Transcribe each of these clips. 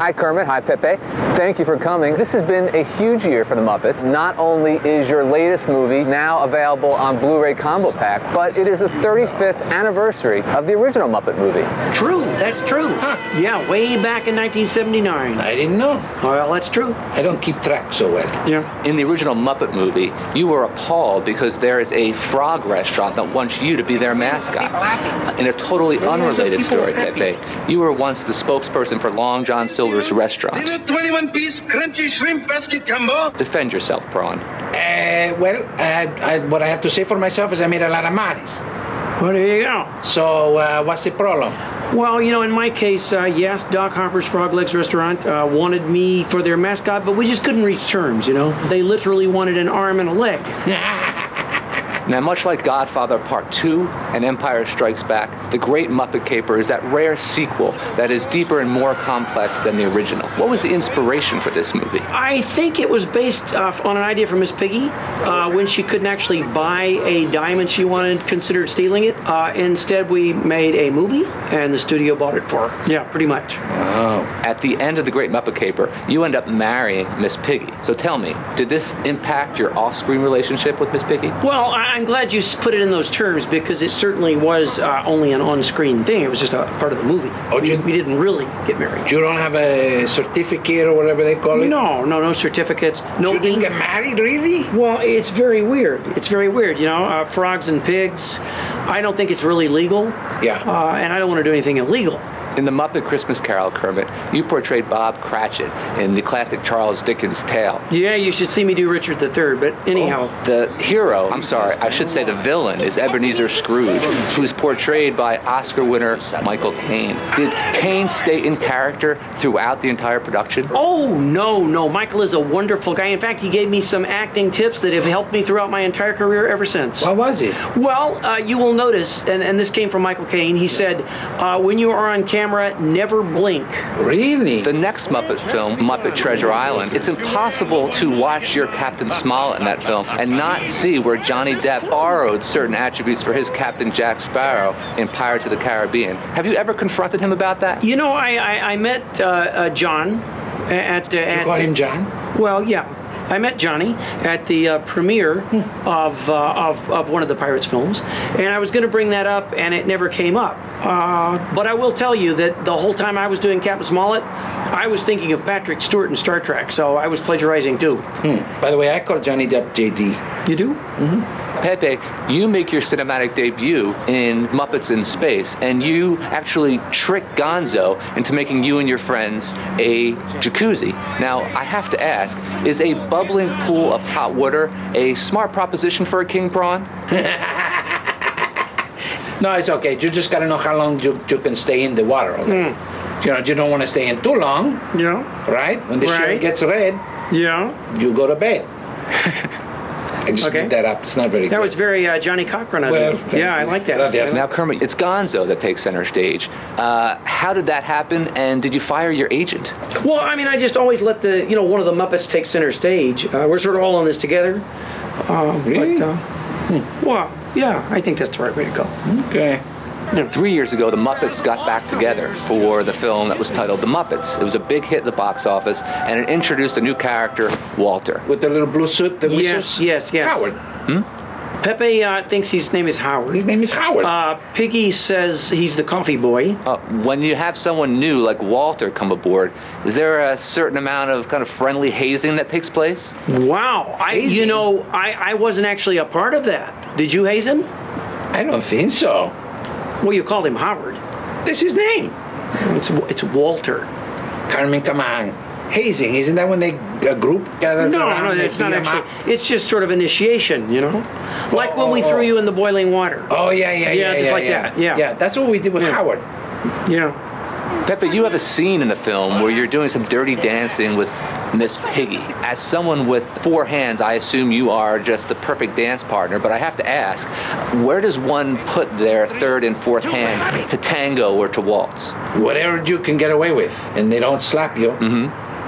Hi, Kermit. Hi, Pepe. Thank you for coming. This has been a huge year for the Muppets. Not only is your latest movie now available on Blu-ray Combo Pack, but it is the 35th anniversary of the original Muppet Movie. True, that's true. Huh. Yeah, way back in 1979. I didn't know. Well, that's true. I don't keep track so well. Yeah. In the original Muppet Movie, you were appalled because there is a frog restaurant that wants you to be their mascot. In a totally unrelated story, Pepe, you were once the spokesperson for Long John Silver's restaurant. 21-piece crunchy shrimp basket combo. Defend yourself, Prawn. What I have to say for myself is I made a lot of monies. Well, there you go. So, what's the problem? Well, you know, in my case, yes, Doc Harper's Frog Legs Restaurant wanted me for their mascot, but we just couldn't reach terms, you know? They literally wanted an arm and a leg. Now, much like Godfather Part 2 and Empire Strikes Back, The Great Muppet Caper is that rare sequel that is deeper and more complex than the original. What was the inspiration for this movie? I think it was based on an idea from Miss Piggy when she couldn't actually buy a diamond she wanted, considered stealing it. Instead, we made a movie, and the studio bought it for her. Yeah, pretty much. Oh. At the end of The Great Muppet Caper, you end up marrying Miss Piggy. So tell me, did this impact your off-screen relationship with Miss Piggy? Well, I'm glad you put it in those terms because it certainly was only an on-screen thing. It was just a part of the movie. Oh, we didn't really get married. You don't have a certificate or whatever they call it? No certificates. No. You didn't get married, really? Well, it's very weird. It's very weird, you know, frogs and pigs. I don't think it's really legal. Yeah. And I don't want to do anything illegal. In the Muppet Christmas Carol, Kermit, you portrayed Bob Cratchit in the classic Charles Dickens tale. Yeah, you should see me do Richard III, but anyhow. The hero, I should say the villain, is Ebenezer Scrooge, who's portrayed by Oscar winner Michael Caine. Did Caine stay in character throughout the entire production? Oh, no. Michael is a wonderful guy. In fact, he gave me some acting tips that have helped me throughout my entire career ever since. What was it? Well, you will notice, and this came from Michael Caine, he said, when you are on camera, never blink. Really? The next Muppet film, Muppet Treasure Island, it's impossible to watch your Captain Smollett in that film and not see where Johnny Depp borrowed certain attributes for his Captain Jack Sparrow in Pirates of the Caribbean. Have you ever confronted him about that? You know, I met John at... Did you call him John? Well, yeah. I met Johnny at the premiere of one of the Pirates films, and I was going to bring that up, and it never came up. But I will tell you that the whole time I was doing Captain Smollett, I was thinking of Patrick Stewart in Star Trek, so I was plagiarizing too. By the way, I call Johnny Depp JD. You do? Pepe, you make your cinematic debut in Muppets in Space, and you actually trick Gonzo into making you and your friends a jacuzzi. Now, I have to ask, is a bubbling pool of hot water a smart proposition for a king prawn? No, it's okay. You just gotta know how long you can stay in the water. Okay? You know, you don't want to stay in too long. Yeah. Right? When the shirt gets red, you go to bed. I just made that up. It's not very good. That was very Johnny Cochran of you. Yeah, I like that. Gracias. Now, Kermit, it's Gonzo that takes center stage. How did that happen, and did you fire your agent? Well, I mean, I just always let one of the Muppets take center stage. We're sort of all in this together. Really? Well, yeah, I think that's the right way to go. Okay. 3 years ago, the Muppets got back together for the film that was titled The Muppets. It was a big hit at the box office, and it introduced a new character, Walter. With the little blue suit, the whistles? Yes. Howard. Pepe thinks his name is Howard. His name is Howard. Piggy says he's the coffee boy. When you have someone new like Walter come aboard, is there a certain amount of kind of friendly hazing that takes place? Wow. I wasn't actually a part of that. Did you haze him? I don't think so. Well, you called him Howard. That's his name. It's Walter. Carmen, come on. Hazing, isn't that when a group gathers around? No, it's not actually. It's just sort of initiation, you know? Like when we threw you in the boiling water. Oh, yeah. Yeah, just like that, yeah. Yeah, that's what we did with Howard. Yeah. Pepe, you have a scene in the film where you're doing some dirty dancing with Miss Piggy. As someone with 4 hands, I assume you are just the perfect dance partner, but I have to ask, where does one put their 3rd and 4th hand to tango or to waltz? Whatever you can get away with, and they don't slap you,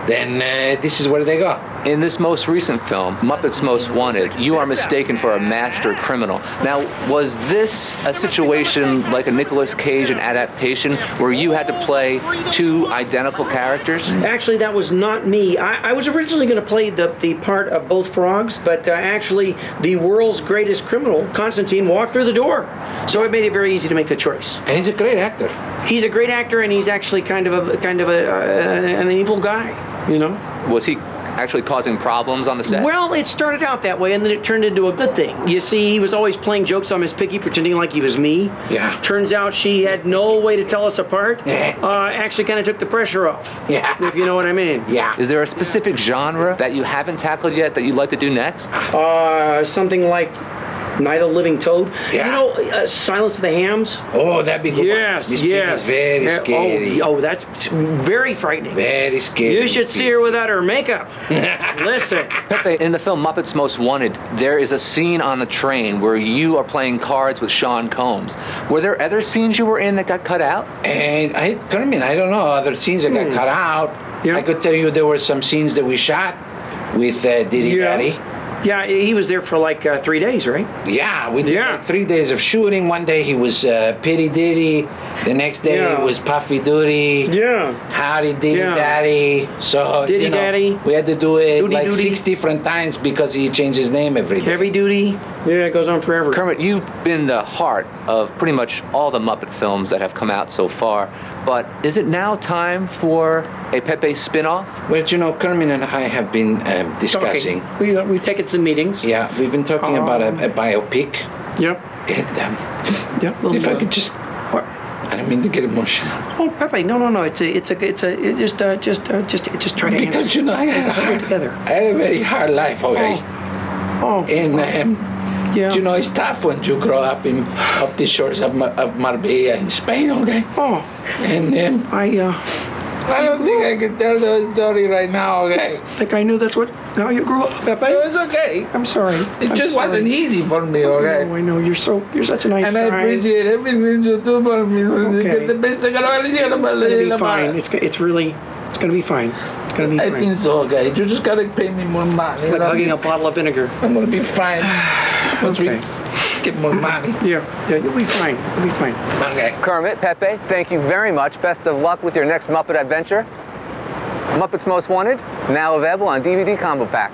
then this is where they go. In this most recent film, Muppets Most Wanted, you are mistaken for a master criminal. Now, was this a situation like a Nicolas Cage adaptation where you had to play two identical characters? Actually, that was not me. I was originally going to play the part of both frogs, but actually the world's greatest criminal, Constantine, walked through the door. So it made it very easy to make the choice. And he's a great actor. He's a great actor, and he's actually kind of an evil guy, you know? Was he actually causing problems on the set? Well, it started out that way, and then it turned into a good thing. You see, he was always playing jokes on Miss Piggy, pretending like he was me. Yeah. Turns out she had no way to tell us apart. Yeah. Actually kind of took the pressure off. Yeah. If you know what I mean. Yeah. Is there a specific genre that you haven't tackled yet that you'd like to do next? Something like Night of the Living Toad. Yeah. You know, Silence of the Hams? Oh, that'd be good. Yes, Miss yes. Piggy's very scary. Oh, that's very frightening. Very scary. You should see her without her makeup. Listen. Pepe, in the film Muppets Most Wanted, there is a scene on the train where you are playing cards with Sean Combs. Were there other scenes you were in that got cut out? And I don't know, other scenes that got cut out. Yeah. I could tell you there were some scenes that we shot with Diddy Daddy. Yeah, he was there for like 3 days, right? Yeah, we did like 3 days of shooting. One day he was Pitty Diddy. The next day it was Puffy Doody. Yeah. Howdy Diddy Daddy. So, Diddy Daddy. we had to do it Doody like Doody. 6 different times because he changed his name every day. Heavy duty. Yeah, it goes on forever. Kermit, you've been the heart of pretty much all the Muppet films that have come out so far, but is it now time for a Pepe spin-off? Well, you know, Kermit and I have been discussing. We've taken some meetings. Yeah, we've been talking about a biopic. Yep. And Yep. if I could just, I don't mean to get emotional. Oh, Pepe, no. It's just try to Because answer. you know, I had a very hard life, okay? Oh. And Yeah. you know, it's tough when you grow up up the shores of Marbella in Spain, okay? Oh. And I don't think I can tell the story right now, okay? I think I knew that's how you grew up, Pepe. It was okay. I'm sorry. It just wasn't easy for me, okay? Oh, I know. You're such a nice And guy. I appreciate everything you do for me. Okay. The best thing It's gonna be fine. It's gonna be fine. It's gonna be I fine. think so, okay? You just gotta pay me more money. It's like hugging a bottle of vinegar. I'm gonna be fine. Once Okay. we get more money. Yeah, you'll be fine. You'll be fine. Okay. Kermit, Pepe, thank you very much. Best of luck with your next Muppet adventure. Muppets Most Wanted, now available on DVD Combo Pack.